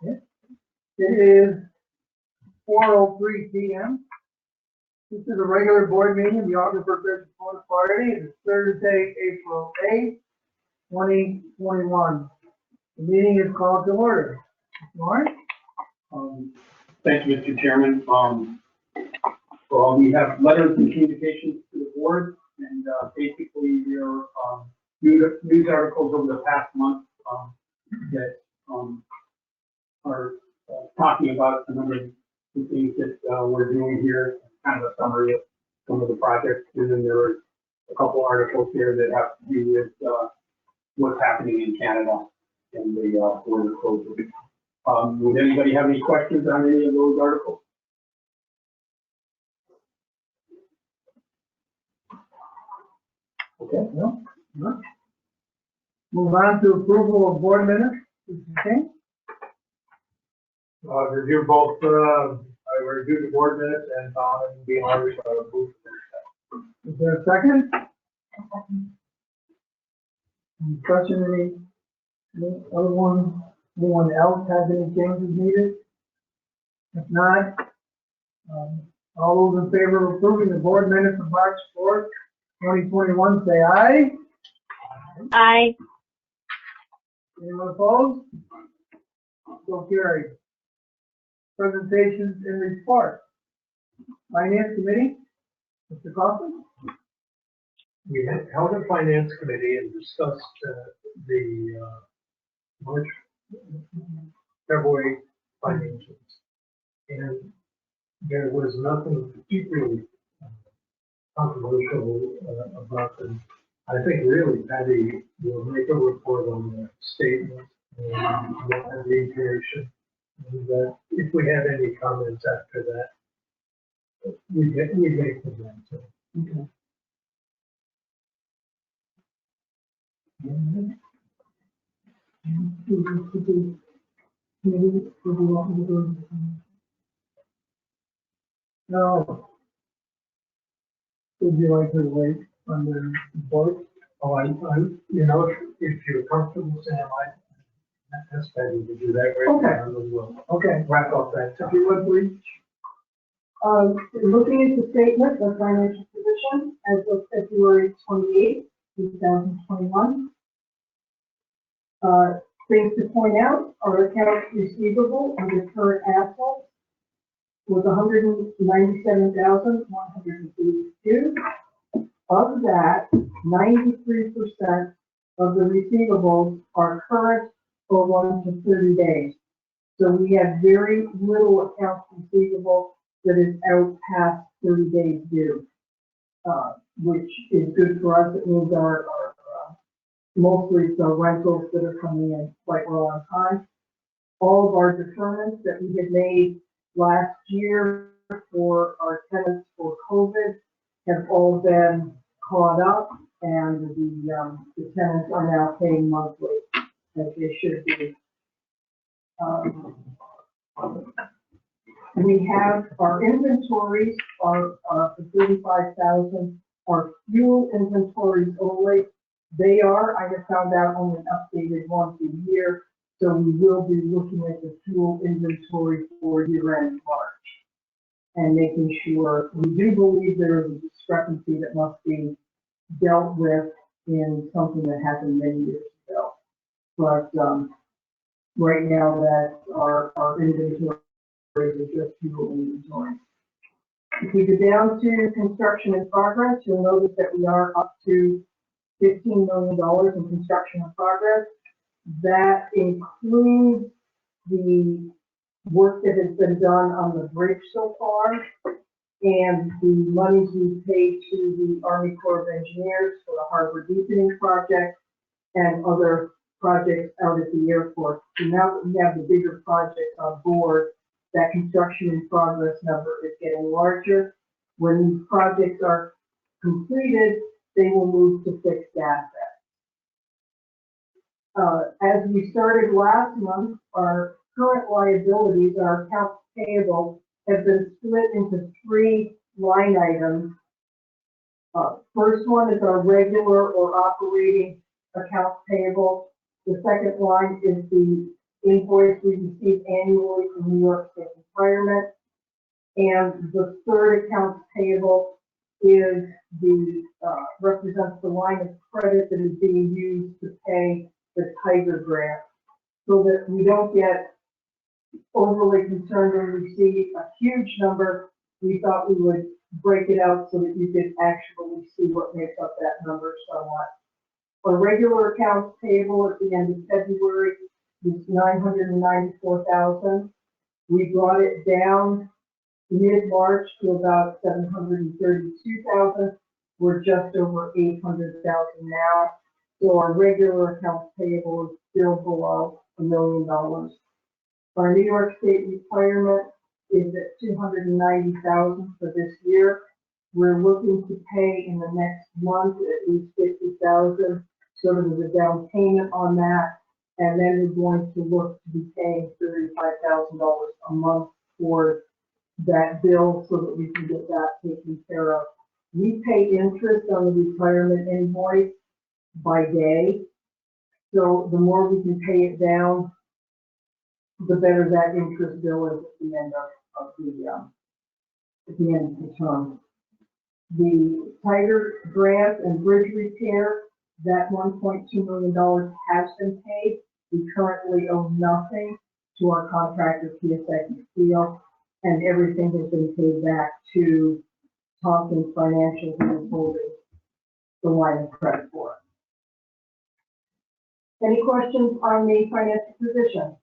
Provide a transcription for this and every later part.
It is 4:03 p.m. This is a regular board meeting of the Augsburg Regional Board Authority. It is Thursday, April 8th, 2021. The meeting is called to order. Warren? Thank you, Mr. Chairman. We have letters and communications to the board, and basically there are news articles over the past month that are talking about a number of the things that we're doing here, kind of a summary of some of the projects, and then there are a couple articles here that have to do with what's happening in Canada and the border closure. Would anybody have any questions on any of those articles? Okay, no. Move on to approval of board minutes. Okay. Review both, I reviewed the board minutes and Tom and being honest, I approved. Is there a second? Any question, anyone else has any changes needed? If not, all those in favor of approving the board minutes of March 4th, 2021, say aye. Aye. Anyone opposed? So carried. Presentations and reports. Finance Committee, Mr. Coffin? We had held a finance committee and discussed the March, February financials. And there was nothing particularly controversial about them. I think really Patty will make a report on the statement and the information. And if we have any comments after that, we make them then. So. Okay. No. Would you like to wait on the report? Oh, you know, if you're comfortable, Sam, that's better to do that right Okay. now as well. Okay. Wrap up that If time. you would, please. Looking at the statement of financial position as of February 28, 2021. Things to point out, our accounts receivable under current assets was $197,182. Of that, 93% of the receivables are current for 1 to 30 days. So we have very little accounts receivable that is out past 30 days due, which is good for us. It means our mostly the rentals that are coming in quite well on time. All of our deferments that we had made last year for our tenants for COVID have all been caught up, and the tenants are now paying monthly as they should be. We have our inventories are for $35,000. Our fuel inventories only. They are, I have found out, only updated once a year, so we will be looking at the fuel inventory for year-end March and making sure. We do believe there is a discrepancy that must be dealt with in something that happened many years ago. But right now, that our inventory is just fuel inventory. If we go down to construction in progress, you'll notice that we are up to $15 million in construction in progress. That includes the work that has been done on the bridge so far and the monies we've paid to the Army Corps of Engineers for the harbor deepening project and other projects out at the airport. So now that we have the bigger projects on board, that construction in progress number is getting larger. When these projects are completed, they will move to fixed assets. As we started last month, our current liabilities, our accounts payable, have been split into 3 line items. First one is our regular or operating accounts payable. The second line is the invoice we receive annually from New York State Retirement. And the third accounts payable is represents the line of credit that is being used to pay the Tiger grant. So that we don't get overly concerned when we see a huge number, we thought we would break it out so that you could actually see what makes up that number somewhat. Our regular accounts payable at the end of February was $994,000. We brought it down mid-March to about $732,000. We're just over $800,000 now. So our regular accounts payable is still below $1 million. Our New York State requirement is at $290,000 for this year. We're looking to pay in the next month at least $50,000, sort of as a down payment on that. And then we're going to look to be paying $35,000 a month for that bill so that we can get that taken care of. We pay interest on the retirement invoice by day. So the more we can pay it down, the better that interest bill is at the end of the term. The Tiger grant and bridge repair, that $1.2 million has been paid. We currently owe nothing to our contractor, PSX Steel, and everything has been paid back to Thompson Financial, who is holding the line of credit for it. Any questions on the financial position?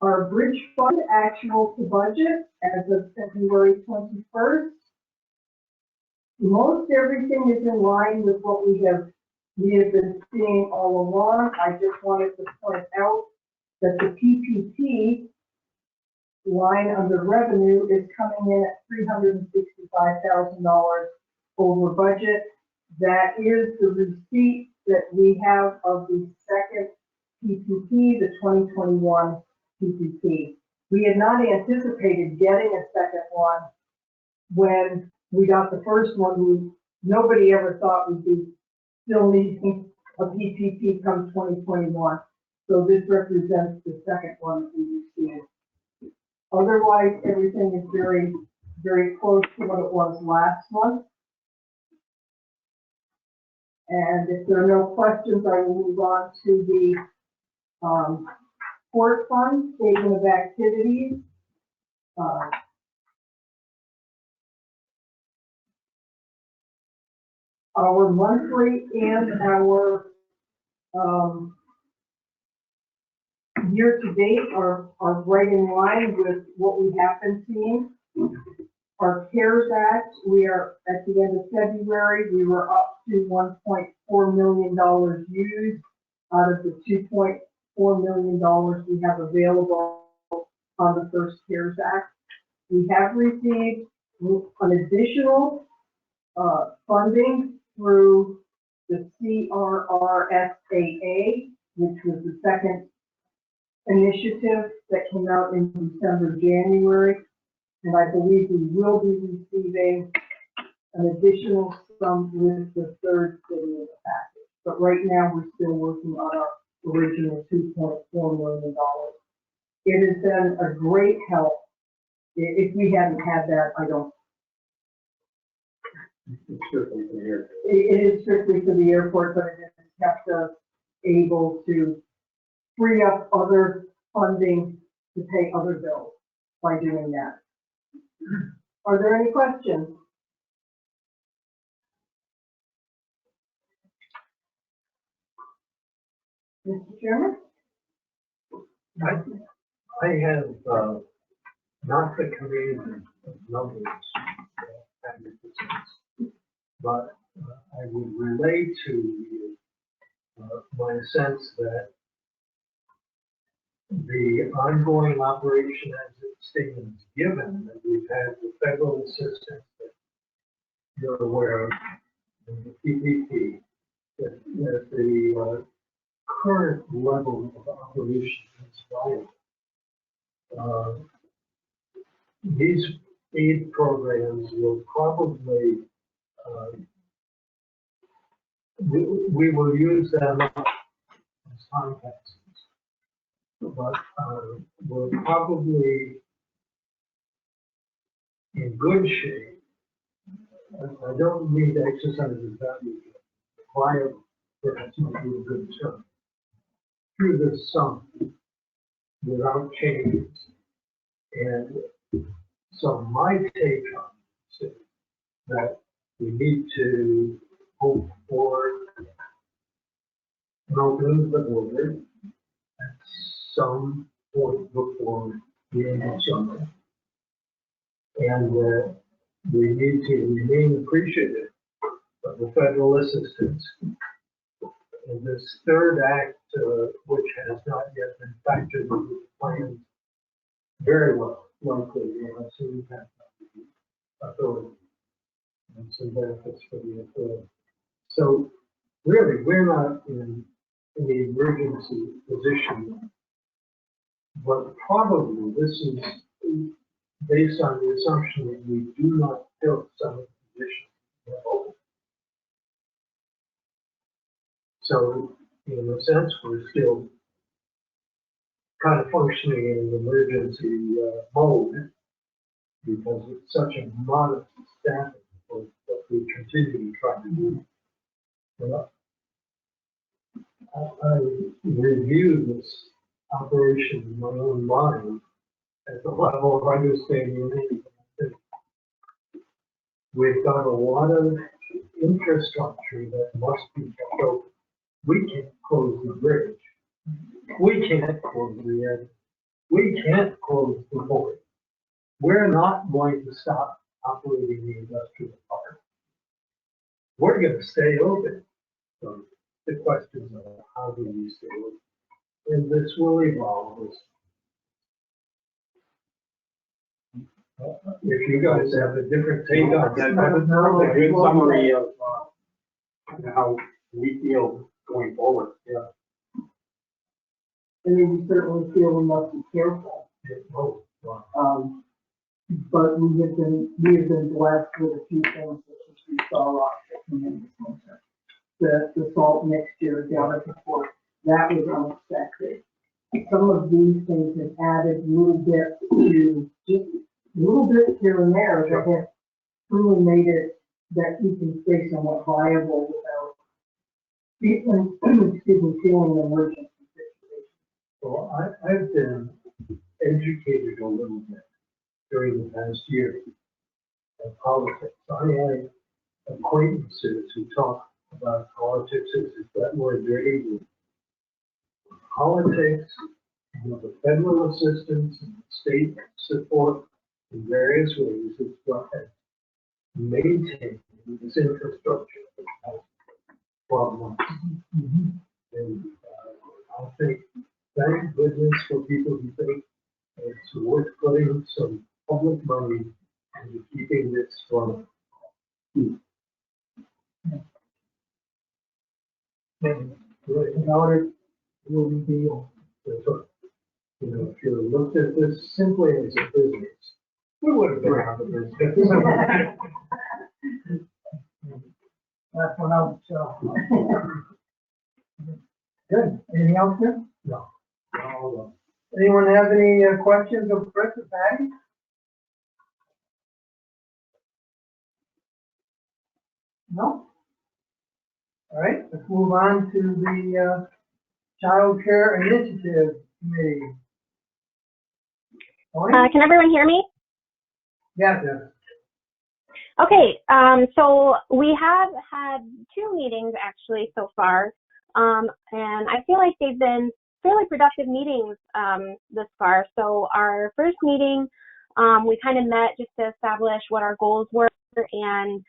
Our bridge fund actual to budget as of February 21st. Most everything is in line with what we have been seeing all along. I just wanted to point out that the PPP line under revenue is coming in at $365,000 over budget. That is the receipt that we have of the second PPP, the 2021 PPP. We had not anticipated getting a second one when we got the first one. Nobody ever thought we'd be still needing a PPP come 2021. So this represents the second one that we received. Otherwise, everything is very, very close to what it was last month. And if there are no questions, I will move on to the Port Fund Statement of Activities. Our monthly and our year-to-date are right in line with what we have been seeing. Our CARES Act, we are at the end of February, we were up to $1.4 million used out of the $2.4 million we have available on the first CARES Act. We have received an additional funding through the CRRSAA, which was the second initiative that came out in December, January. And I believe we will be receiving an additional sum with the third stimulus package. But right now, we're still working on our original $2.4 million. It has been a great help. If we hadn't had that, I don't. It's strictly for the airport. It is strictly for the airport, but it has kept us able to free up other funding to pay other bills by doing that. Are there any questions? Mr. Chairman? I have not the command of numbers at your presence, but I would relate to you my sense that the ongoing operation as it stands, given that we've had the federal assistance that you're aware of, and the PPP, that the current level of operation is viable. These aid programs will probably we will use them as contacts. But we're probably in good shape. I don't mean to exercise the value, viable, perhaps might be a good term, through this summer without changes. And so my take on this is that we need to hope for an opening of the border at some point before the end of summer. And we need to remain appreciative of the federal assistance. And this third act, which has not yet been factored into the plan, very well, likely, will have some impact on the authority and some benefits for the authority. So really, we're not in any emergency position, but probably this is based on the assumption that we do not fill some of the positions we have open. So in a sense, we're still kind of functioning in an emergency mode because it's such a modest staffing for what we continue to try to do. But I review this operation in my own mind at the level of understanding that we've got a lot of infrastructure that must be kept open. We can't close the bridge. We can't close the end. We can't close the port. We're not going to stop operating the industrial park. We're going to stay open. So the questions are, how do we stay open? And this will evolve. If you guys have a different take on That's that, a good summary of how we feel going forward. yeah. I mean, we certainly feel we must be careful. Oh, wow. But we have been blessed with a few things which we saw off the tremendous winter. The salt mixture down at the port, that was unexpected. Some of these things have added little bits to, just little bits here and there that have truly made it that you can stay somewhat viable without feeling, feeling an emergency situation. Well, I've been educated a little bit during the past year in politics. I had acquaintances who talk about politics as if that were a dirty word. Politics, the federal assistance and state support in various ways is what has maintained this infrastructure for the past 12 months. And I think, thank goodness for people who think it's worth putting some public money into keeping this running. Without it, it will be deal. That's what, you know, if you looked at this simply as a business, we would have been out of business. That's one out, so. Good. Anything else, Jim? No. Hold Anyone have any questions of Chris or Patty? No? All right, let's move on to the Child Care Initiative Committee. Tony? Can everyone hear me? Yeah, Jim. Okay, so we have had 2 meetings actually so far, and I feel like they've been fairly productive meetings this far. So our first meeting, we kind of met just to establish what our goals were, and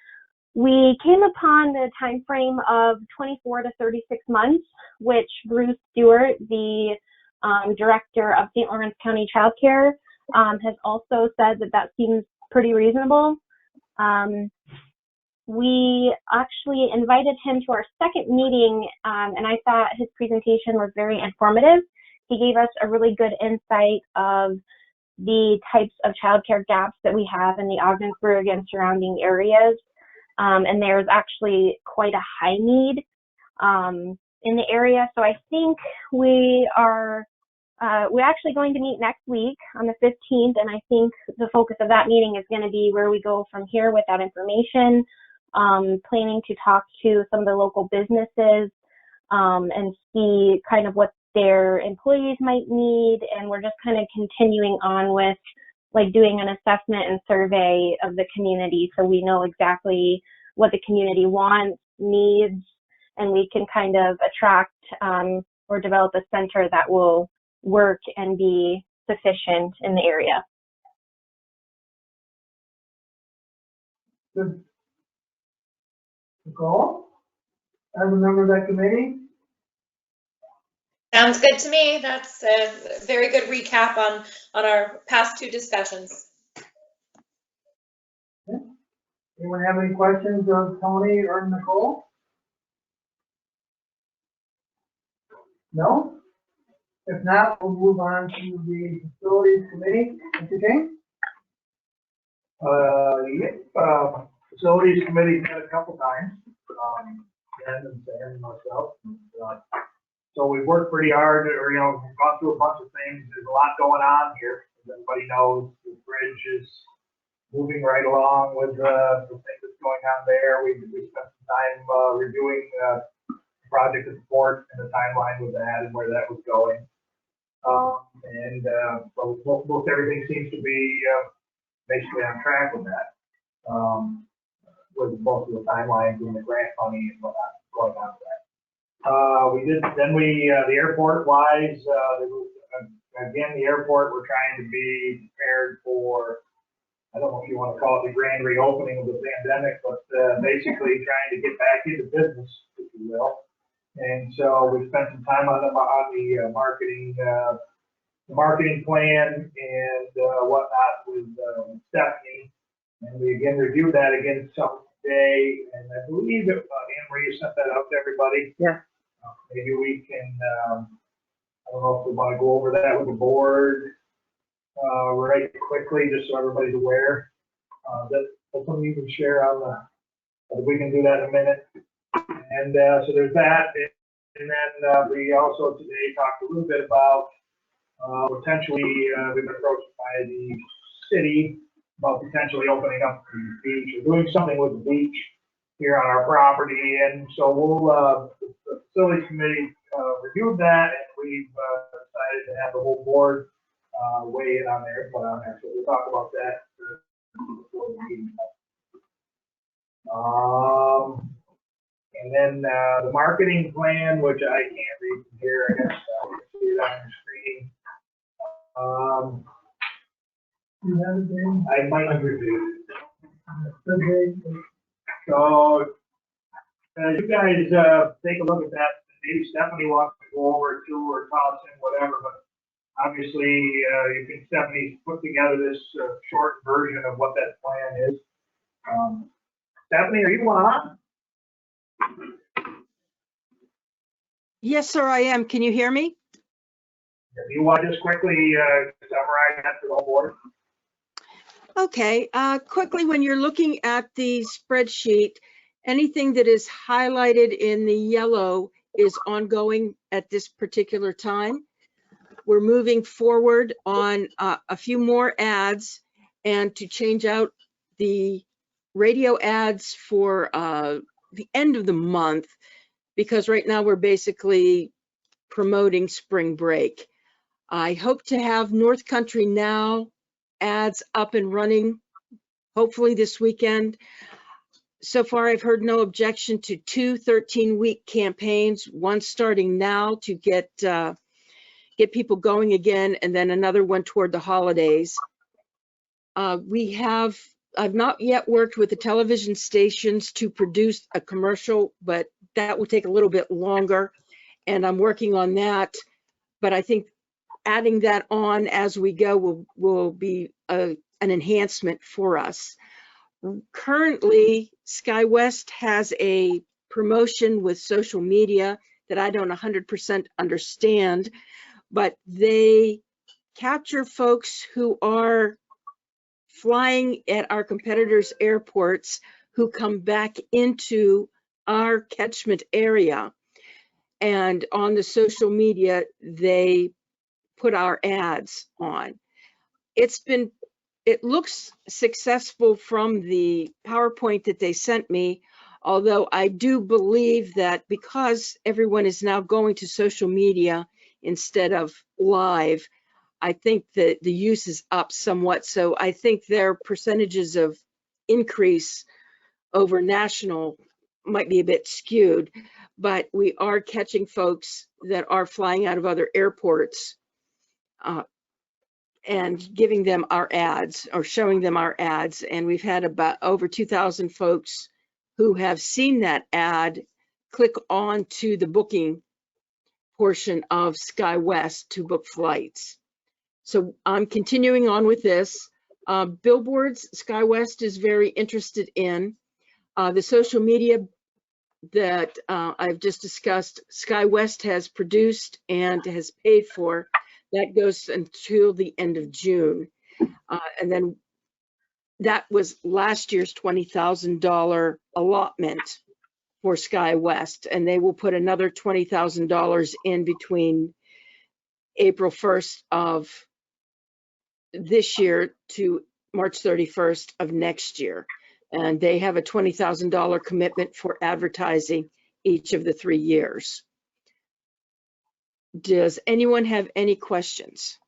we came upon the time frame of 24 to 36 months, which Bruce Stewart, the director of St. Lawrence County Child Care, has also said that that seems pretty reasonable. We actually invited him to our second meeting, and I thought his presentation was very informative. He gave us a really good insight of the types of childcare gaps that we have in the Ogdensburg and surrounding areas. And there's actually quite a high need in the area. So I think we're actually going to meet next week on the 15th, and I think the focus of that meeting is going to be where we go from here with that information, planning to talk to some of the local businesses and see kind of what their employees might need, and we're just kind of continuing on with like doing an assessment and survey of the community so we know exactly what the community wants, needs, and we can kind of attract or develop a center that will work and be sufficient in the area. Good. Nicole, as a member of that committee? Sounds good to me. That's a very good recap on our past two discussions. Anyone have any questions of Tony or Nicole? No? If not, we'll move on to the facilities committee. Mr. King? Facilities committee met a couple times, Jen and Sam and myself. So we worked pretty hard, we've gone through a bunch of things. There's a lot going on here. As everybody knows, the bridge is moving right along with the thing that's going on there. We spent some time reviewing the project support and the timeline with that and where that was going. So most everything seems to be basically on track with that, with both of the timelines and the grant money and whatnot going on with that. The airport wise, again, the airport, we're trying to be prepared for, I don't know if you want to call it the grand reopening of the pandemic, but basically trying to get back into business, if you will. And so we spent some time on the marketing plan and whatnot with Stephanie. And we again reviewed that again some today. And I believe that Anne Marie sent that out to everybody. Yeah. Maybe we can, I don't know if we want to go over that with the board right quickly, just so everybody's aware. That's something you can share on we can do that in a minute. And so there's that. And then we also today talked a little bit about potentially we've been approached by the city about potentially opening up the beach or doing something with the beach here on our property. And so the facilities committee reviewed that, and we've decided to have the whole board weigh in on their input on that. So we'll talk about that before the meeting. And then the marketing plan, which I can't read from here, I guess you see it on your screen. You have it, Dan? I might review it. Okay. So you guys take a look at that. Maybe Stephanie wants to go over it too, or toss in whatever, but obviously you can Stephanie's put together this short version of what that plan is. Stephanie, are you on? Yes, sir, I am. Can you hear me? If you want to just quickly summarize that for the whole board. Okay, quickly, when you're looking at the spreadsheet, anything that is highlighted in the yellow is ongoing at this particular time. We're moving forward on a few more ads and to change out the radio ads for the end of the month, because right now we're basically promoting spring break. I hope to have North Country Now ads up and running, hopefully this weekend. So far, I've heard no objection to 2 13-week campaigns, one starting now to get people going again, and then another one toward the holidays. I've not yet worked with the television stations to produce a commercial, but that will take a little bit longer, and I'm working on that. But I think adding that on as we go will be an enhancement for us. Currently, SkyWest has a promotion with social media that I don't 100% understand, but they capture folks who are flying at our competitors' airports who come back into our catchment area. and on the social media, they put our ads on. It looks successful from the PowerPoint that they sent me, although I do believe that because everyone is now going to social media instead of live, I think that the use is up somewhat. So I think their percentages of increase over national might be a bit skewed, but we are catching folks that are flying out of other airports and giving them our ads or showing them our ads. And we've had about over 2,000 folks who have seen that ad click on to the booking portion of SkyWest to book flights. So I'm continuing on with this. Billboards, SkyWest is very interested in. The social media that I've just discussed, SkyWest has produced and has paid for. That goes until the end of June. And then that was last year's $20,000 allotment for SkyWest, and they will put another $20,000 in between April 1st of this year to March 31st of next year. And they have a $20,000 commitment for advertising each of the 3 years. Does anyone have any questions?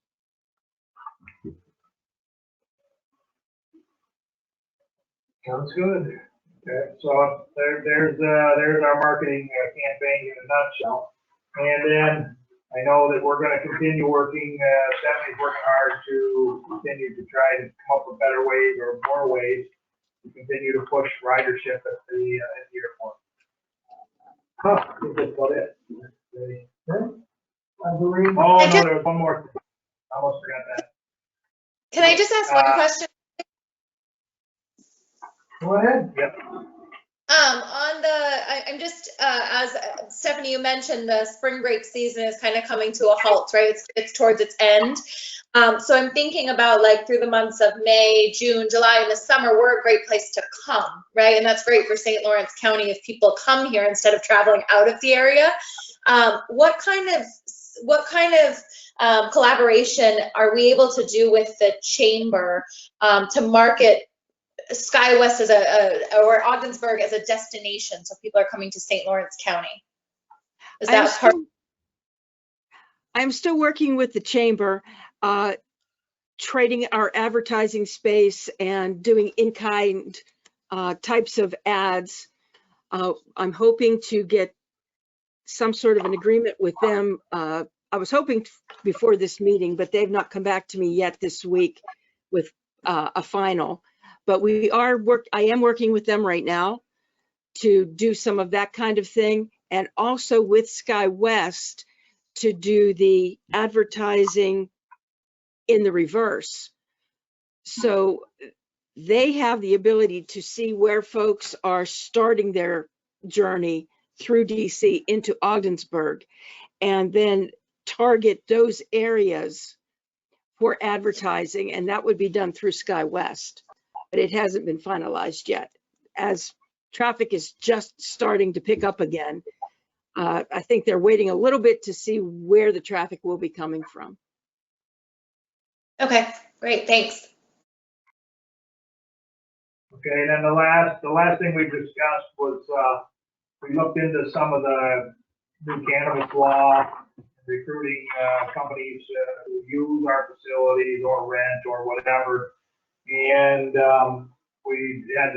Sounds good. Okay, so there's our marketing campaign in a nutshell. And then I know that we're gonna continue working, Stephanie's working hard to continue to try to come up with better ways or more ways to continue to push ridership at the airport. Huh, I think that's about it. I believe. Oh, I no, just- there was one more thing. I almost forgot that. Can I just ask one question? Go ahead. Yep. I'm just, as Stephanie, you mentioned, the spring break season is kind of coming to a halt, right? It's towards its end. So I'm thinking about like through the months of May, June, July, and the summer, we're a great place to come, right? And that's great for St. Lawrence County if people come here instead of traveling out of the area. What kind of collaboration are we able to do with the chamber to market SkyWest as or Ogdensburg as a destination, so people are coming to St. Lawrence County? Is that part? I'm still working with the chamber, trading our advertising space and doing in-kind types of ads. I'm hoping to get some sort of an agreement with them. I was hoping before this meeting, but they've not come back to me yet this week with a final. But I am working with them right now to do some of that kind of thing, and also with SkyWest to do the advertising in the reverse. So they have the ability to see where folks are starting their journey through DC into Ogdensburg, and then target those areas for advertising, and that would be done through SkyWest. But it hasn't been finalized yet. As traffic is just starting to pick up again, I think they're waiting a little bit to see where the traffic will be coming from. Okay, great, thanks. Okay, and then the last thing we discussed was, we looked into some of the new cannabis law, recruiting companies who use our facilities or rent or whatever. And we had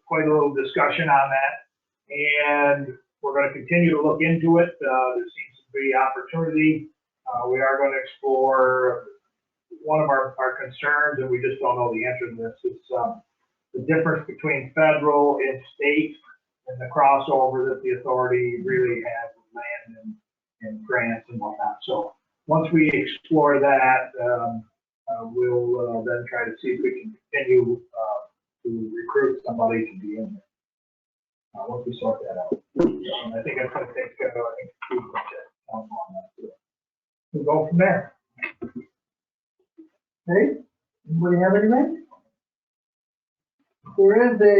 quite a little discussion on that. And we're going to continue to look into it. There seems to be opportunity. We are going to explore one of our concerns, and we just don't know the answer to this. It's the difference between federal and state and the crossover that the authority really has with land and grants and whatnot. So once we explore that, we'll then try to see if we can continue to recruit somebody to be in there. Once we sort that out. I think that's going to take, I think, 2 projects on that. We'll go from there. Okay, anybody have anything? There is a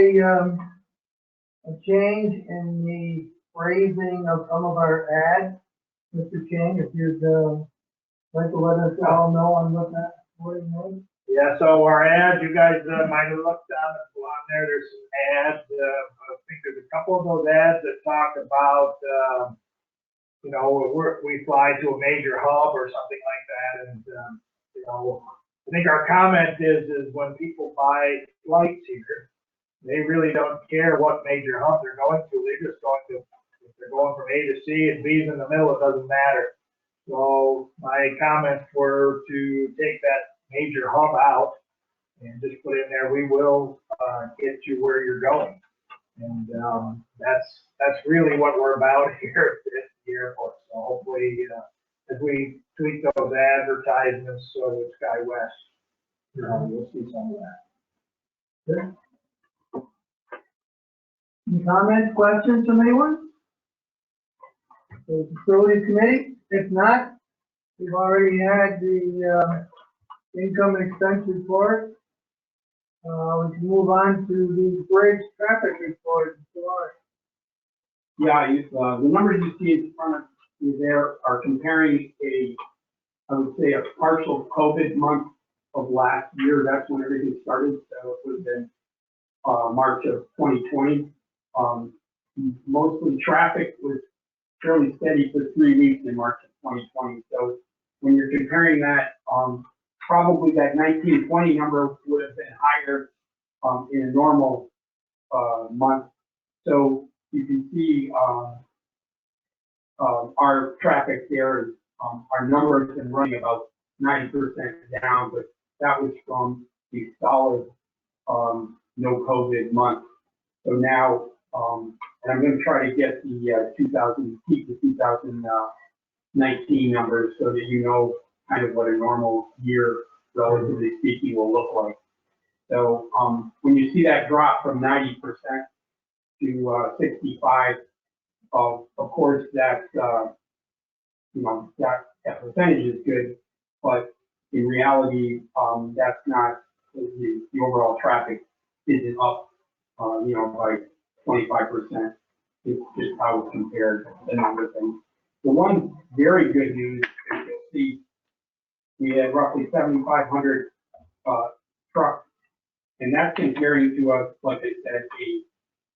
change in the phrasing of some of our ads. Mr. King, if you'd, like to let us all know on what that wording is. Yeah, so our ads, you guys might have looked on there, there's some ads, I think there's a couple of those ads that talk about, you know, we fly to a major hub or something like that, and, you know, I think our comment is when people buy flights here, they really don't care what major hub they're going to, they're just going to, if they're going from A to C and B's in the middle, it doesn't matter. So my comments were to take that major hub out and just put in there, we will get you where you're going. And that's really what we're about here at the airport. So hopefully, as we tweak those advertisements with SkyWest, we'll see some of that. Any comments, questions from anyone? The facilities committee? If not, we've already had the income and expense report. We can move on to the bridge traffic report. Yeah, the numbers you see in front of you there are comparing I would say a partial COVID month of last year. That's when everything started. So it would have been March of 2020. Mostly traffic was fairly steady for 3 weeks in March of 2020. So when you're comparing that, probably that 1920 number would have been higher in a normal month. So you can see our traffic there, our number has been running about 90% down, but that was from the solid no COVID month. So now, and I'm going to try to get the 2019 numbers so that you know kind of what a normal year, relatively speaking, will look like. So when you see that drop from 90% to 65, of course that's you know, that percentage is good, but in reality, that's not the overall traffic isn't up, you know, by 25%. It's just how it's compared to other things. The one very good news is you'll see we had roughly 7,500 trucks, and that's comparing to us, like I said, a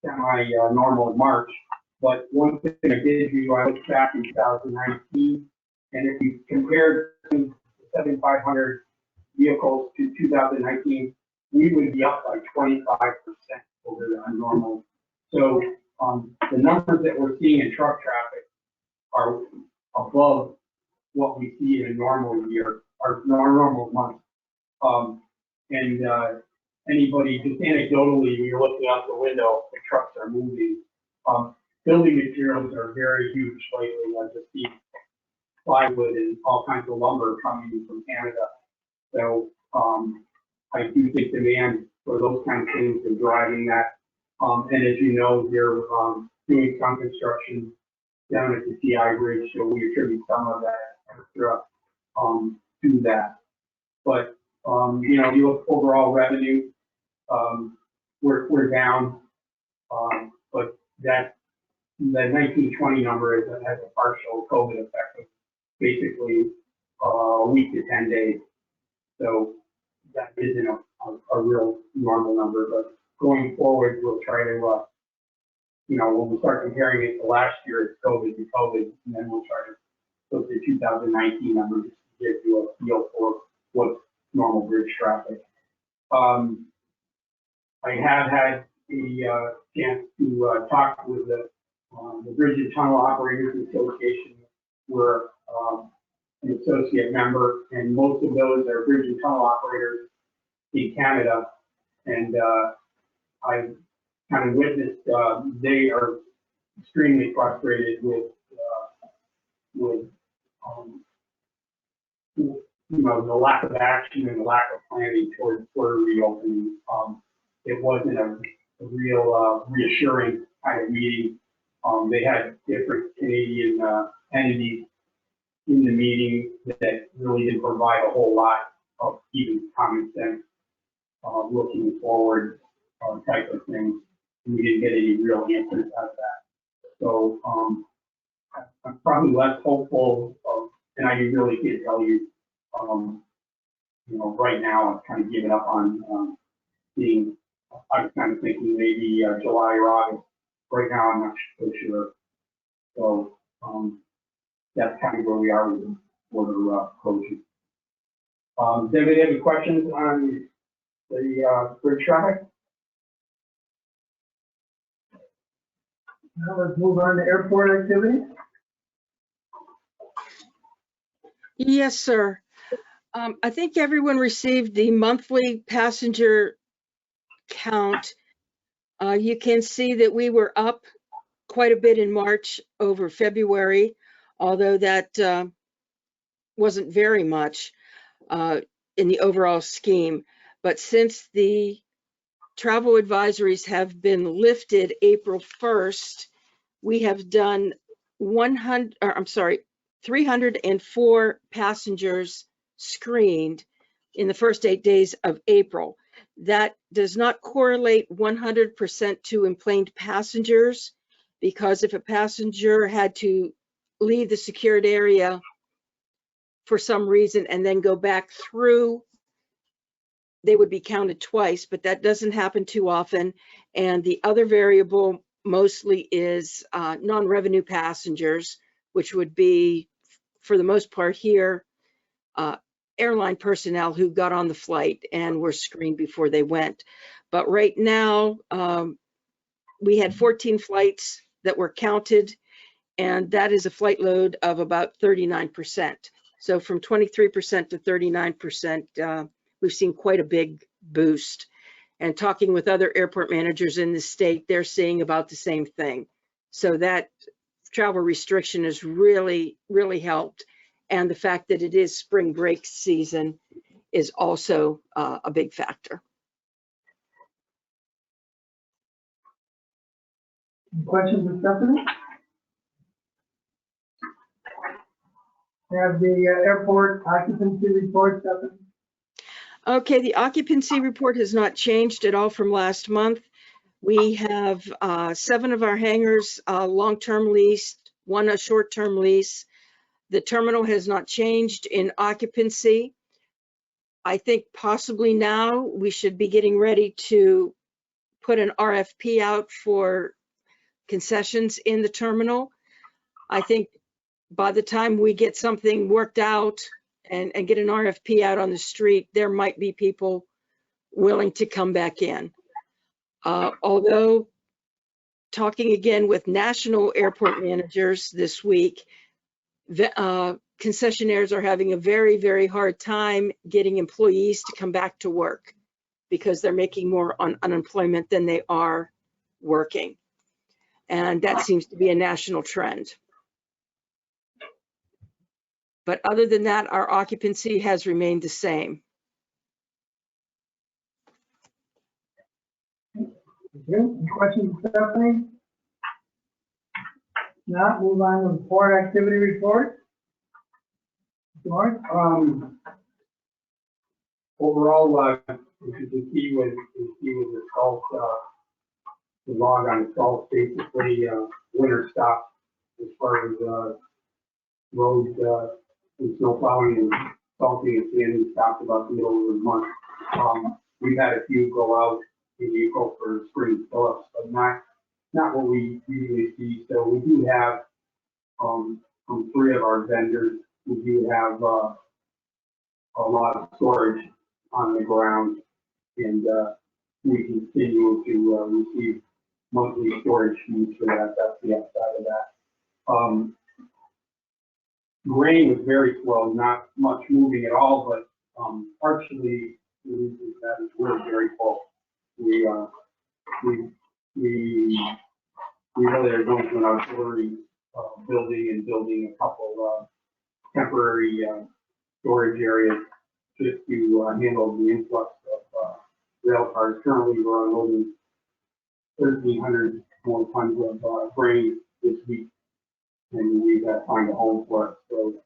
semi-normal March. But one thing I did do, I looked back in 2019, and if you compared 7,500 vehicles to 2019, we would be up by 25% over the normal. So the numbers that we're seeing in truck traffic are above what we see in a normal year, or normal month. Anybody, just anecdotally, when you're looking out the window, the trucks are moving. Building materials are very huge lately. I just see plywood and all kinds of lumber coming in from Canada. So I do think demand for those kinds of things is driving that. And as you know, they're doing some construction down at the TI Bridge, so we attribute some of that extra to that. But you know, you look overall revenue, we're down, but that the 1920 number has a partial COVID effect of basically a week to 10 days. So that isn't a real normal number, but going forward, we'll try to, you know, when we start comparing it to last year, it's COVID to COVID, and then we'll try to look at the 2019 numbers to give you a feel for what's normal bridge traffic. I have had a chance to talk with the Bridge and Tunnel Operators Association. We're an associate member, and most of those are bridge and tunnel operators in Canada. And I kind of witnessed they are extremely frustrated with you know, the lack of action and the lack of planning towards border reopening. It wasn't a real reassuring kind of meeting. They had different Canadian entities in the meeting that really didn't provide a whole lot of even common sense, looking forward type of things. We didn't get any real answers out of that. So, I'm probably less hopeful of, and I really can't tell you, right now, I'm kind of giving up on, being, I was kind of thinking maybe July or August. Right now, I'm not so sure. So, that's kind of where we are with the border closure. Does anybody have any questions on the bridge traffic? Now let's move on to airport activity. Yes, sir. I think everyone received the monthly passenger count. You can see that we were up quite a bit in March over February, although that wasn't very much in the overall scheme. But since the travel advisories have been lifted April 1st, we have done 304 passengers screened in the first 8 days of April. That does not correlate 100% to emplaned passengers, because if a passenger had to leave the secured area for some reason and then go back through, they would be counted twice, but that doesn't happen too often. And the other variable mostly is non-revenue passengers, which would be, for the most part here, airline personnel who got on the flight and were screened before they went. But right now, we had 14 flights that were counted, and that is a flight load of about 39%. So from 23% to 39%, we've seen quite a big boost. And talking with other airport managers in the state, they're seeing about the same thing. So that travel restriction has really, really helped. And the fact that it is spring break season is also a big factor. Any questions of Stephanie? We have the airport occupancy report, Stephanie. Okay, the occupancy report has not changed at all from last month. We have 7 of our hangars long-term leased, 1 a short-term lease. The terminal has not changed in occupancy. I think possibly now we should be getting ready to put an RFP out for concessions in the terminal. I think by the time we get something worked out and get an RFP out on the street, there might be people willing to come back in. Although talking again with national airport managers this week, concessionaires are having a very, very hard time getting employees to come back to work because they're making more on unemployment than they are working. And that seems to be a national trend. But other than that, our occupancy has remained the same. Any questions, Stephanie? Not, move on to the port activity report. George? Overall, as you can see with the salt, the log on salt, basically winter stop as far as road and snow plowing and salting at the end. We stopped about the middle of the month. We've had a few go out in April for spring fill-ups, but not what we usually see. So we do have from 3 of our vendors, we do have a lot of storage on the ground, and we continue to receive monthly storage fees for that. That's the upside of that. Grain was very slow, not much moving at all, but partially the reason that is we're very full. We really are going to an auxiliary building and building a couple temporary storage areas just to handle the influx of rail cars. Currently, we're unloading 1,300 more tons of grain this week, and we've got to find a home for it. So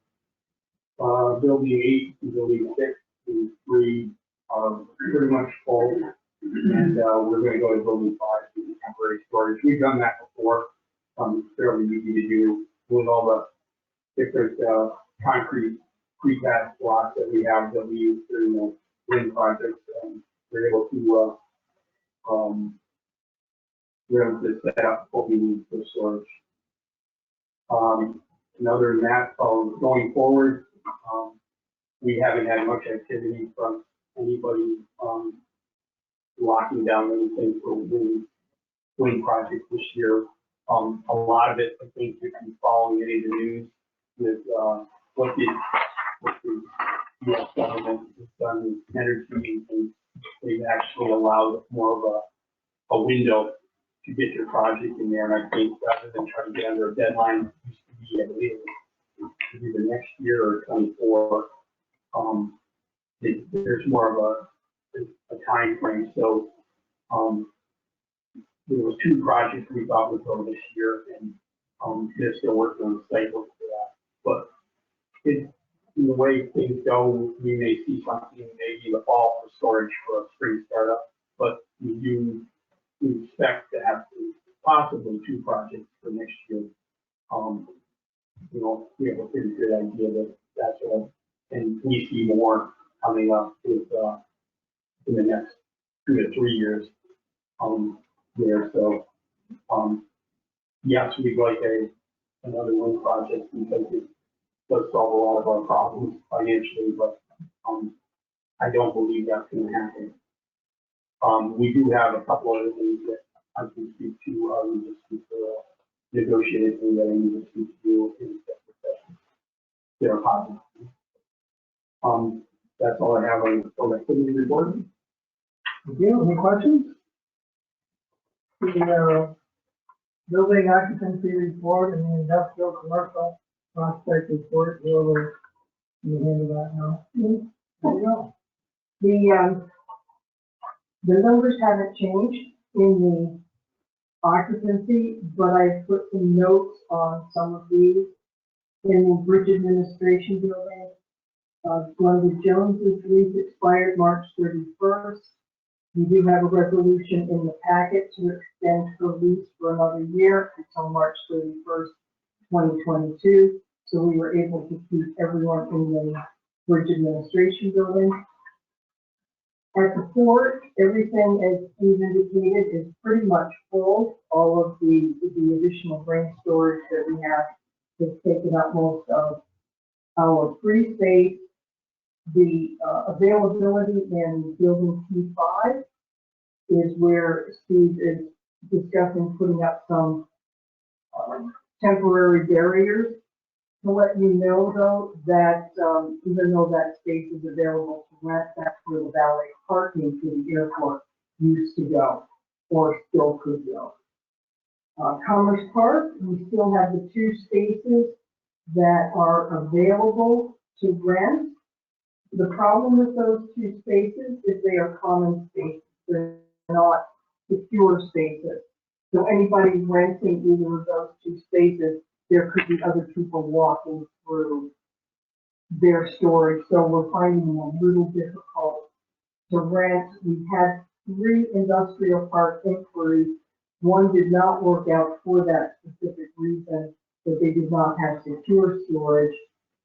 building 8 and building 6 and 3 are pretty much full, and we're going to go to building 5 for the temporary storage. We've done that before. fairly easy to do with all the different, concrete precast blocks that we have that we use during the wind projects. We're able to, we're able to set up what we need for storage. And other than that, going forward, we haven't had much activity from anybody, locking down anything for wind projects this year. A lot of it, I think, if you follow any of the news with, what the U.S. government has done with energy, and they've actually allowed more of a window to get your project in there. And I think rather than try to get under a deadline, it used to be, I believe, either next year or 24. There's more of a time frame. So there was 2 projects we thought would go this year, and they're still working on the site work for that. But in the way things go, we may see something maybe in the fall for storage for a spring startup. But we expect to have possibly 2 projects for next year. We have a pretty good idea that that's what, and we see more coming up with in the next 2 to 3 years there. So yes, we'd like another wind project because it does solve a lot of our problems financially, but I don't believe that's going to happen. We do have a couple other things that I can speak to. We just speak for negotiated thing that I need to speak to you in separate sessions. They're positive. That's all I have on the activity report. Thank you. Any questions? The building occupancy report and the industrial commercial prospect report, whoever you handle that now. There you go. The numbers haven't changed in the occupancy, but I put some notes on some of these. In the bridge administration building, Glenda Jones's lease expired March 31st. We do have a resolution in the packet to extend her lease for another year until March 31st, 2022. So we were able to keep everyone in the bridge administration building. At the port, everything, as Steve indicated, is pretty much full. All of the additional grain storage that we have has taken up most of our free space. The availability in building P5 is where Steve is discussing putting up some temporary barriers. To let you know, though, that even though that space is available to rent, that's where the valet parking to the airport used to go, or still could go. Commerce Park, we still have the 2 spaces that are available to rent. The problem with those 2 spaces is they are common spaces. They're not secure spaces. So anybody renting either of those 2 spaces, there could be other people walking through their storage. So we're finding them a little difficult to rent. We've had 3 industrial park inquiries. 1 did not work out for that specific reason, that they did not have secure storage.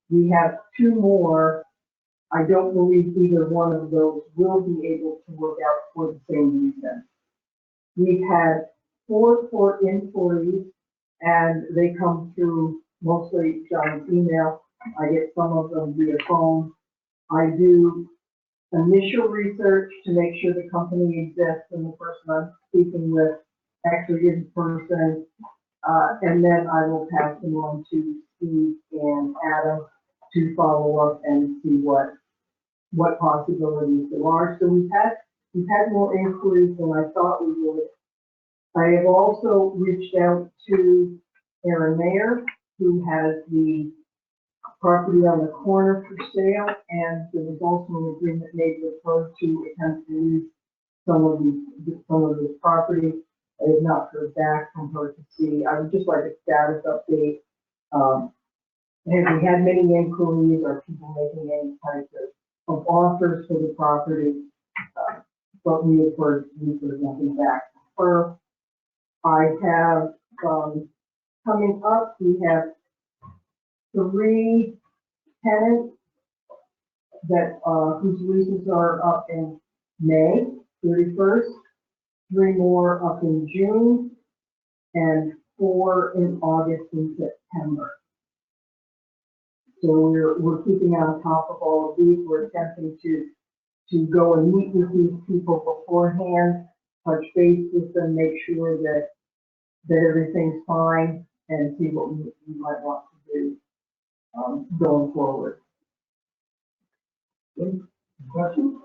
We have 2 more. I don't believe either one of those will be able to work out for the same reason. We've had 4 port inquiries, and they come through mostly John's email. I get some of them via phone. I do initial research to make sure the company exists, and the person I'm speaking with actually is a person, and then I will pass them on to Steve and Adam to follow up and see what possibilities there are. So we've had more inquiries than I thought we would. I have also reached out to Aaron Mayer, who has the property on the corner for sale, and there was also an agreement made with her to attempt to lease some of this property. I have not heard back from her to see. I would just like a status update. Have we had many inquiries? Are people making any types of offers for the property? But we have heard nothing back from her. I have coming up, we have 3 tenants that, whose leases are up in May 31st, 3 more up in June, and 4 in August and September. So we're keeping on top of all of these. We're attempting to go and meet with these people beforehand, touch base with them, make sure that everything's fine, and see what we might want to do going forward. Any questions?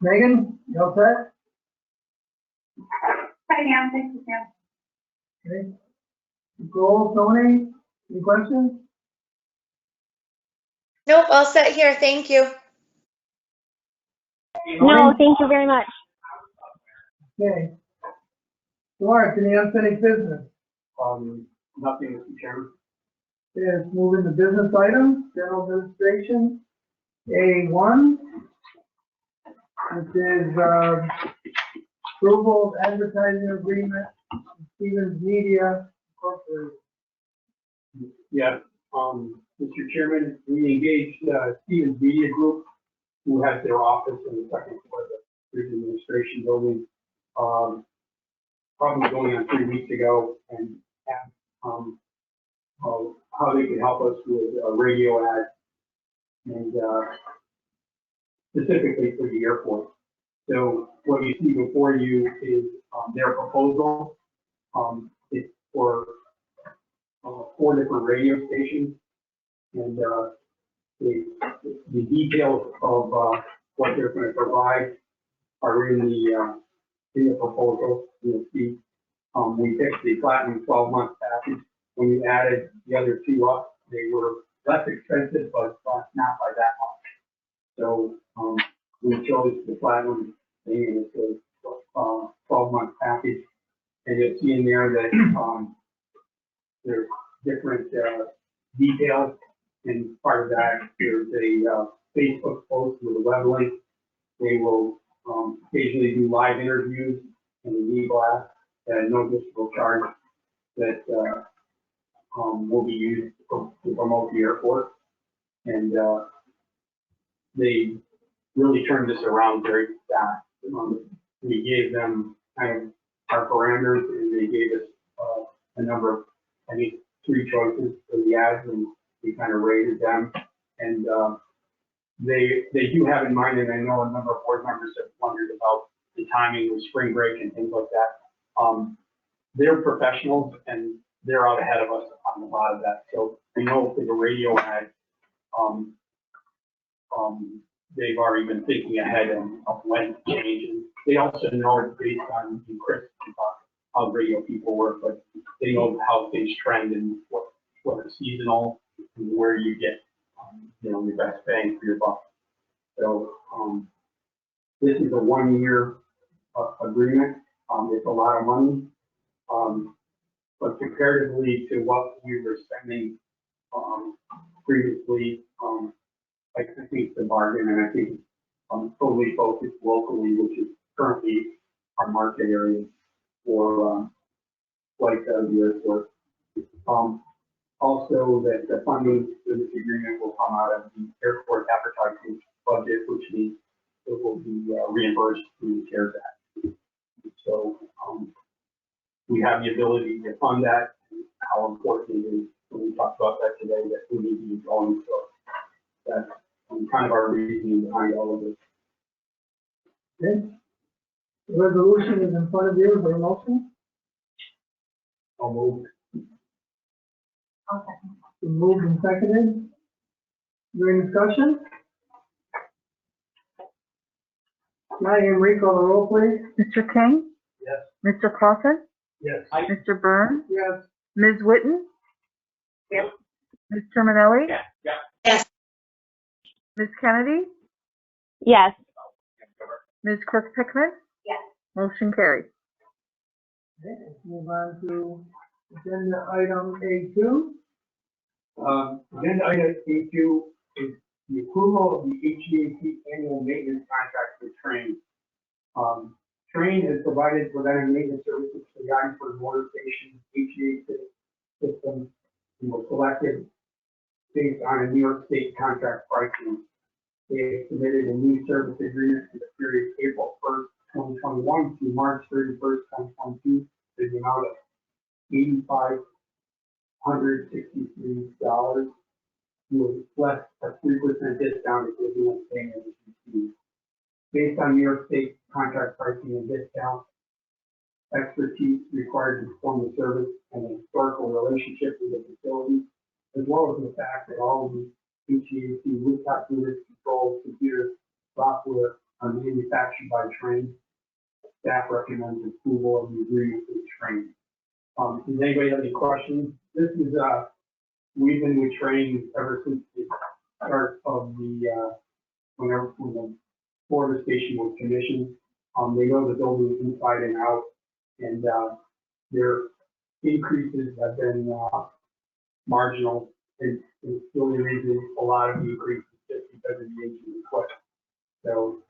Megan, you all set? Hi, Pam. Thanks, Pam. Okay. Nicole, Tony, any questions? Nope, all set here. Thank you. No, thank you very much. Okay. Lawrence, any unfinished business? Nothing, Mr. Chairman. Okay, let's move into business items, general administration, A1. This is, approval of advertising agreement, with Stevens Media Incorporated. Yeah, Mr. Chairman, we engaged Stevens Media Group, who has their office in the second floor of the Bridge Administration Building, probably going on 3 weeks ago, and asked how they could help us with a radio ad, and specifically for the airport. So what you see before you is their proposal. It's for 4 different radio stations, and the details of what they're going to provide are in the proposal. You'll see we picked the platinum 12-month package. When you added the other 2 up, they were less expensive, but not by that much. So we chose the platinum thing, and it's a 12-month package. And you'll see in there that there's different details, and part of that, there's a Facebook post with a web link. They will occasionally do live interviews and an e-blast at no additional charge that will be used to promote the airport. And they really turned this around very fast. We gave them kind of our parameters, and they gave us a number of, I think, 3 choices for the ads, and we kind of rated them. And they do have in mind, and I know a number of board members have wondered about the timing with spring break and things like that. They're professionals, and they're out ahead of us on a lot of that. So we know for the radio ad, they've already been thinking ahead of when to change. And they also know, based on Chris, how radio people work, but they know how things trend and what is seasonal and where you get, your best bang for your buck. So this is a 1-year agreement. It's a lot of money, but comparatively to what we were spending previously, I think it's a bargain, and I think totally focused locally, which is currently our market area for flight out of the airport. Also, that the funding for this agreement will come out of the airport advertising budget, which means it will be reimbursed through the CARES Act. So we have the ability to fund that. And how important it is, when we talked about that today, that we need to be going. So that's kind of our reasoning behind all of this. Okay. The resolution is in front of you. Is there a motion? I'll move. Been moved and seconded. During discussion? Enrico, the roll, please. Mr. King? Yes. Mr. Clausen? Yes. Mr. Byrne? Yes. Ms. Whitten? Yes. Ms. Terminelli? Yes. Ms. Kennedy? Yes. Ms. Cook Pickman? Yes. Motion carried. Okay, let's move on to agenda item A2. Agenda item A2 is the approval of the HVAC annual maintenance contract with Train. Train has provided preventive maintenance services for the Ironford Water Station HVAC system and was selected based on a New York State contract pricing. They have submitted a new service agreement for the period April 1st, 2021 to March 31st, 2022, for the amount of $8,563, with less a 3% discount if the annual payment is received. Based on New York State contract pricing and discount, expertise required to perform the service, and a historical relationship with the facility, as well as the fact that all of the HVAC rooftop units, controls, computers, software are manufactured by Train. Staff recommends approval of the agreement with Train. Does anybody have any questions? This is, we've been with Train ever since the start of the, when the Florida station was commissioned. They know the building inside and out, and their increases have been marginal, and it's still raising a lot of the increases just because of the age of the equipment. So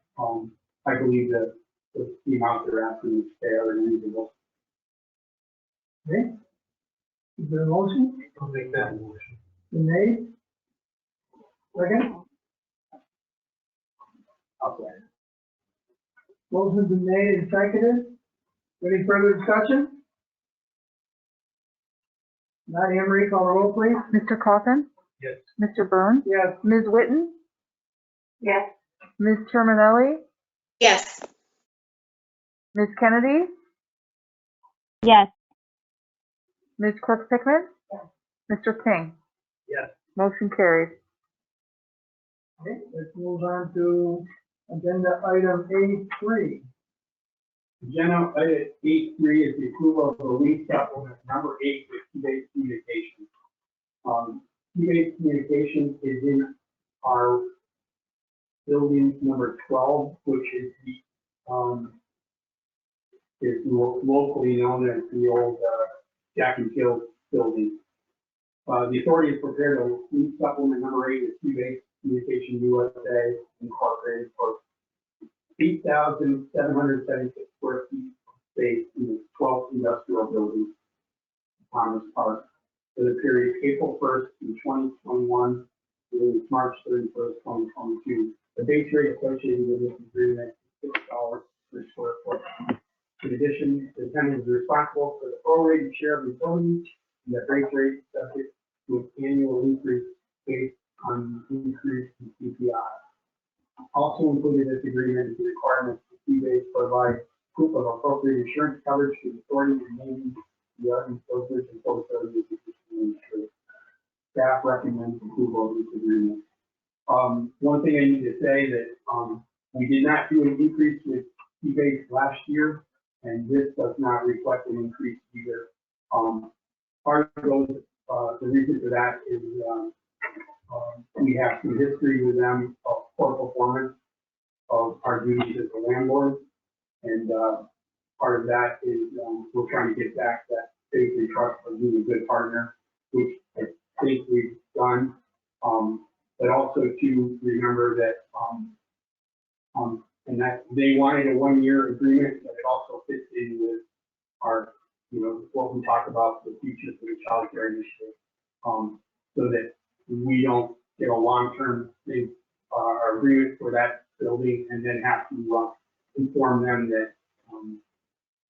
I believe that the amount they're asking is fair and reasonable. Okay. Is there a motion? I'll make that motion. Been made? Second? Okay. Motion's been made and seconded. Any further discussion? Not Anne Marie, call the roll, please. Mr. Coffin? Yes. Mr. Byrne? Yes. Ms. Whitten? Yes. Ms. Terminelli? Yes. Ms. Kennedy? Yes. Ms. Quirk Pickman? Mr. King? Yes. Motion carried. Okay, let's move on to agenda item A3. Agenda item 8.3 is the approval of the lease supplement number 8 with Key-Based Communications. Key-Based Communications is in our building number 12, which is the is locally known as the old Jack and Jill building. The authority has prepared a lease supplement number 8 with Key-Based Communication USA Incorporated for 8,776 square feet of space in the 12th industrial building, Commerce Park, for the period April 1st through 2021 through March 31st, 2022. The base rate associated with this agreement is $6 per square foot. In addition, the tenant is responsible for the prorated share of utilities, and the base rate is subject to an annual increase based on the increase in CPI. Also included in this agreement is the requirement for Key-Based to provide proof of appropriate insurance coverage to the authority remaining the art and filters and photocopies of the industry. Staff recommends approval of this agreement. One thing I need to say that we did not do an increase with Key-Based last year, and this does not reflect an increase either. Part of those, the reason for that is we have some history with them of poor performance of our duties as a landlord, and part of that is we're trying to get back that faith and trust of being a good partner, which I think we've done. But also to remember that and that they wanted a 1-year agreement, but it also fits in with our, what we talk about the future for the child care initiative, so that we don't get a long-term thing, agreement for that building and then have to inform them that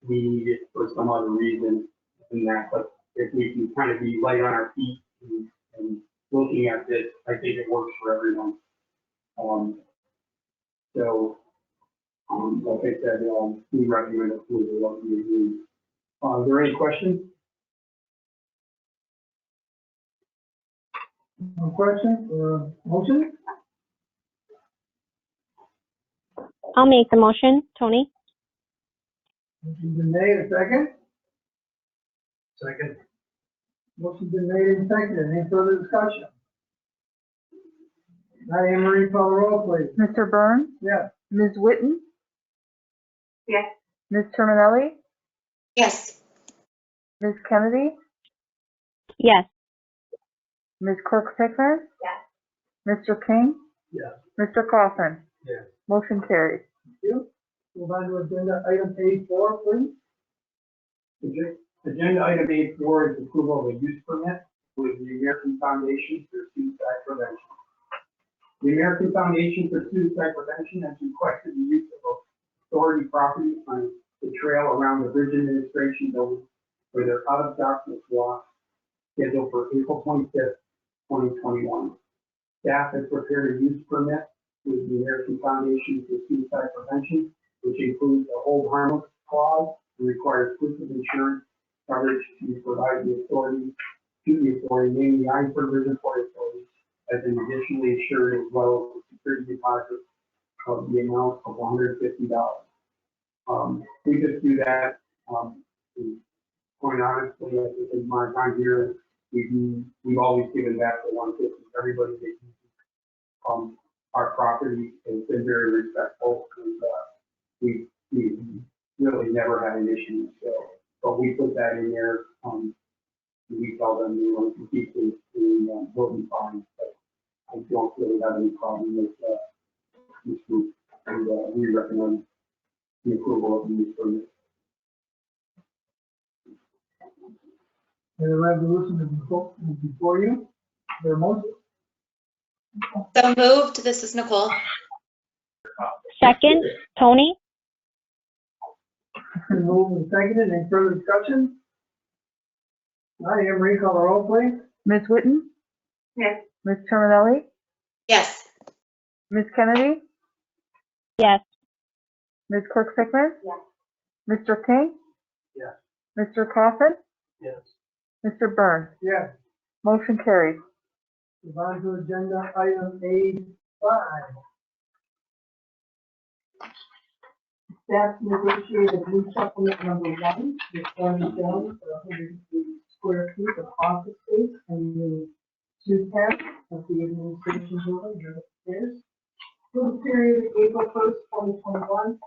we need it for some other reason than that. But if we can kind of be light on our feet and looking at this, I think it works for everyone. Like I said, we recommend approval of the agreement. Are there any questions? No questions or motion? I'll make the motion, Tony. Motion's been made, a second? Second. Motion's been made and seconded. Any further discussion? Not Anne Marie, call the roll, please. Mr. Byrne? Yes. Ms. Whitten? Yes. Ms. Terminelli? Yes. Ms. Kennedy? Yes. Ms. Quirk Pickman? Yes. Mr. King? Yes. Mr. Coffin. Yes. Motion carries. Thank you. Move on to agenda item A4, please. Agenda item A4 is approval of a use permit with the American Foundation for Suicide Prevention. The American Foundation for Suicide Prevention has requested the use of authority property on the trail around the Bridge Administration Building for their Out of Darkness Walk scheduled for April 25th, 2021. Staff has prepared a use permit with the American Foundation for Suicide Prevention, which includes a hold harmless clause and requires proof of insurance coverage to provide the authority, namely the Ironburg Regulatory Authority, as an additionally insured as well as a security deposit of the amount of $150. We just do that, quite honestly, I think in my time here, we've always given back the $150. Everybody that uses our property has been very respectful, and we really never had an issue. So, but we put that in there. We tell them we want to keep it in what we find, but I don't really have any problem with this group, and we recommend the approval of the use permit. The resolution is before you. Is there a motion? So moved. This is Nicole. Second, Tony? Moved and seconded. Any further discussion? Not Anne Marie, call the roll, please. Ms. Whitten? Yes. Ms. Terminelli? Yes. Ms. Kennedy? Yes. Ms. Clerk Pickman? Yes. Mr. King? Yes. Mr. Coffin? Yes. Mr. Byrne? Yes. Motion carries. Move on to agenda item A5. Staff negotiated new supplement number 1 with Tony Jones for 180 square feet of office space in the 210 of the administration building here upstairs for the period of April 1st, 2021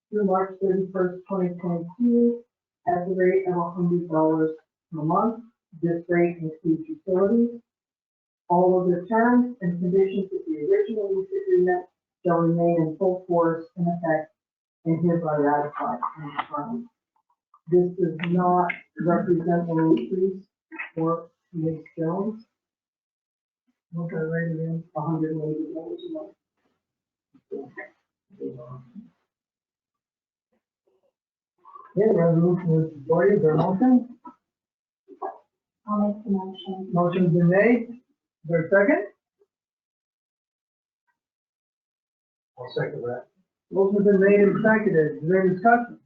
through March 31st, 2022 at the rate of $100 per month. This rate includes utilities. All of the terms and conditions of the original lease agreement shall remain in full force in effect and hereby ratified and confirmed. This does not represent an increase for Ms. Jones. What I rated in $180 a month. Okay, resolution is before you. Is there a motion? I'll make the motion. Motion's been made. Is there a second? I'll second that. Motion's been made and seconded. Is there any discussion?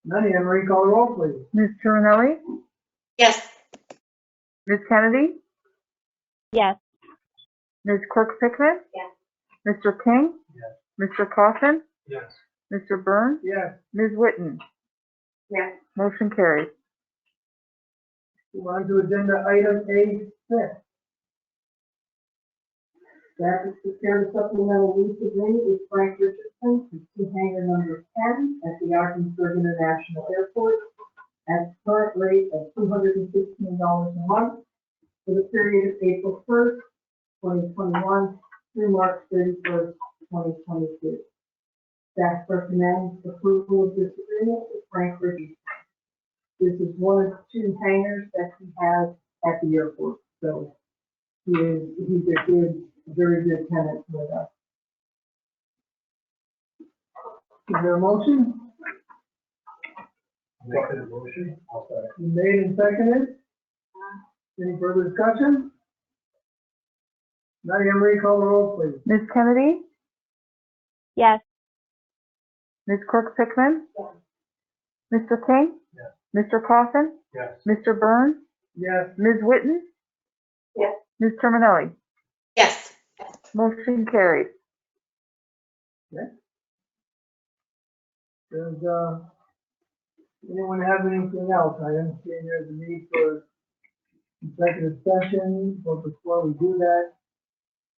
None. Anne Marie, call the roll, please. Ms. Terminelli? Yes. Ms. Kennedy? Yes. Ms. Clerk Pickman? Yes. Mr. King? Yes. Mr. Coffin? Yes. Mr. Byrne? Yes. Ms. Whitten? Yes. Motion carries. Move on to agenda item A6. Staff is prepared a supplemental lease agreement with Frank Richardson for two hangar number 10 at the Ogdensburg International Airport at the current rate of $215 a month for the period of April 1st, 2021 through March 31st, 2022. Staff recommends approval of this agreement with Frank Richardson. This is one of two hangars that he has at the airport, so he's a very good tenant with us. Is there a motion? Make it a motion. I'll second. Made and seconded. Any further discussion? Now, Anne Marie, call the roll, please. Ms. Kennedy? Yes. Ms. Clerk Pickman? Mr. King? Yes. Mr. Coffin? Yes. Mr. Byrne? Yes. Ms. Whitten? Yes. Ms. Terminelli? Yes. Motion carries. Does anyone have anything else? I understand there's a need for executive session, but before we do that,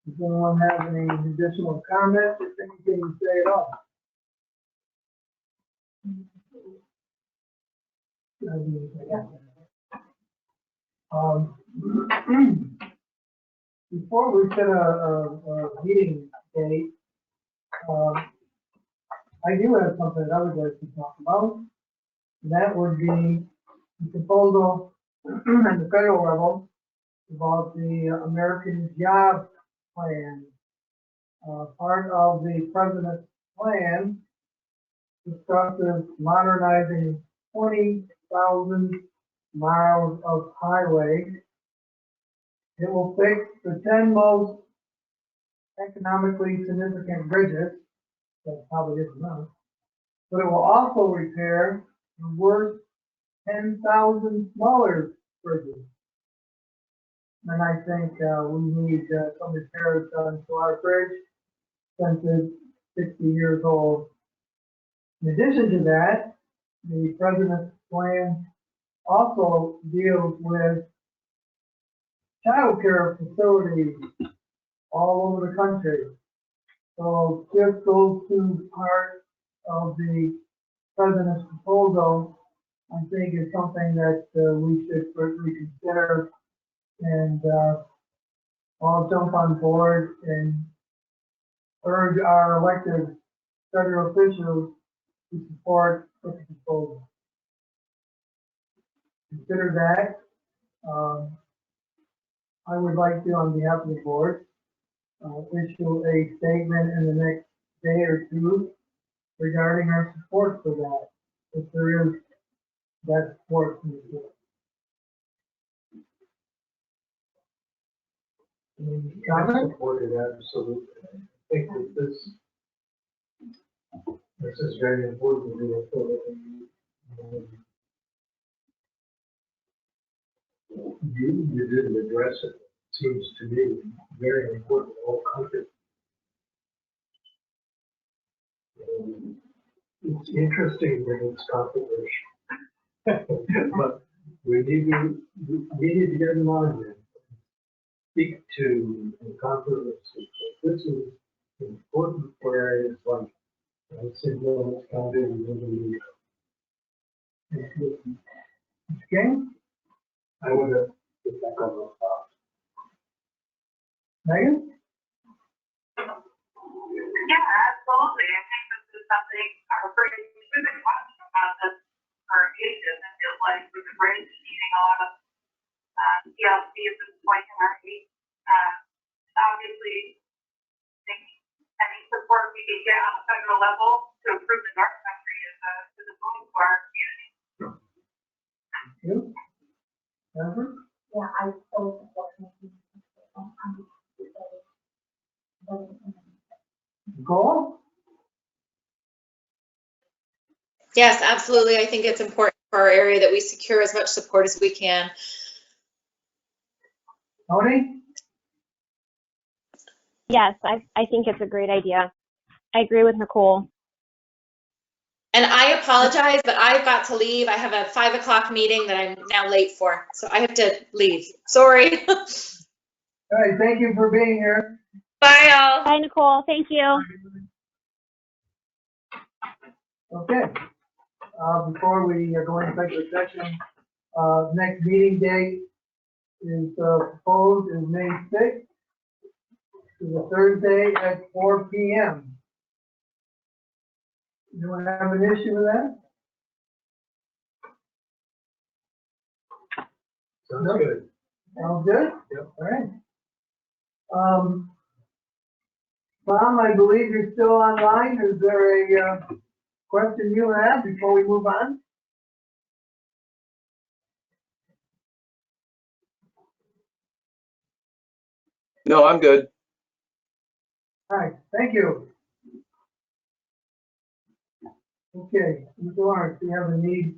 does anyone have any additional comments, or anything to say at all? before we set a meeting date, I do have something that I would like to talk about. And that would be the proposal at the federal level about the American Job Plan. Part of the president's plan discusses modernizing 20,000 miles of highway. It will fix the 10 most economically significant bridges, that probably isn't enough, but it will also repair the worst 10,000 smaller bridges. And I think we need some repairs done to our bridge since it's 60 years old. In addition to that, the president's plan also deals with child care facilities all over the country. So just those two parts of the president's proposal, I think is something that we should certainly consider, and I'll jump on board and urge our elected federal officials to support the proposal. Consider that. I would like to, on behalf of the board, issue a statement in the next day or two regarding our support for that, if there is that support from the board. Any I comments? support it absolutely. I think that this is very important to do. You didn't address it, seems to me, very important to the whole country. It's interesting that it's controversial. But we need to get in line and speak to the controversy. This is important for areas like St. Louis County and Riverview. Okay, I would have put that on. Megan? Yeah, absolutely. I think this is something our bridge, we've been talking about this for ages. It feels like with the bridge needing a lot of TLC at this point in our age. Obviously, I think any support we can get on a federal level to improve the North Country is a boon for our community. You? Jennifer? Yeah, I so support Nicole? Yes, absolutely. I think it's important for our area that we secure as much support as we can. Tony? Yes, I think it's a great idea. I agree with Nicole. And I apologize, but I've got to leave. I have a 5 o'clock meeting that I'm now late for, so I have to leave. Sorry. All right, thank you for being here. Bye, all. Bye, Nicole. Thank you. Okay, before we go into executive session, next meeting date is proposed is May 6th, is a Thursday at 4 p.m. Anyone have an issue with that? Sounds good. Sounds good? Yep. All right. Tom, I believe you're still online. Is there a question you have before we move on? No, I'm good. All right, thank you. Okay, Mr. Lawrence, do you have a need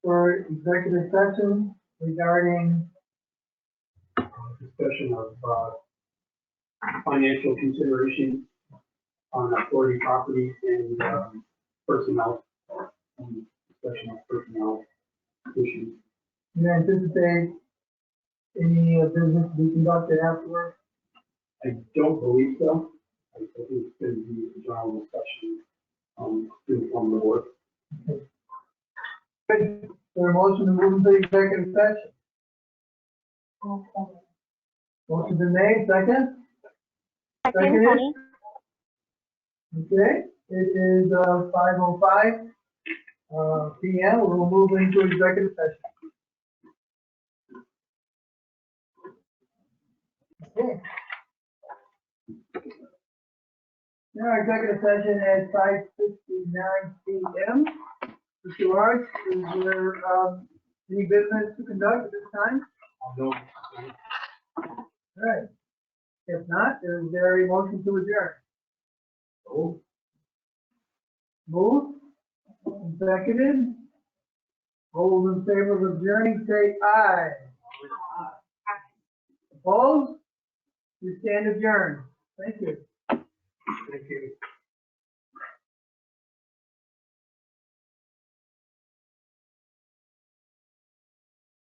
for executive session regarding? Discussion of financial considerations on authority property and personnel, discussion of personnel issues. Do you anticipate any business to be conducted afterwards? I don't believe so. I think it's going to be a general discussion to inform the board. Good. Is there a motion to move into executive session? Motion been made, second? Second, Seconded? Tony? Okay, it is 5:05 PM. We'll move into executive session. Okay. Now, executive session at 5:59 PM. Mr. Lawrence, is there any business to conduct at this time? No. All right. If not, is there a motion to adjourn? Oh. Moved, seconded. All those in favor of adjourning, say aye. Opposed? We stand adjourned. Thank you. Thank you.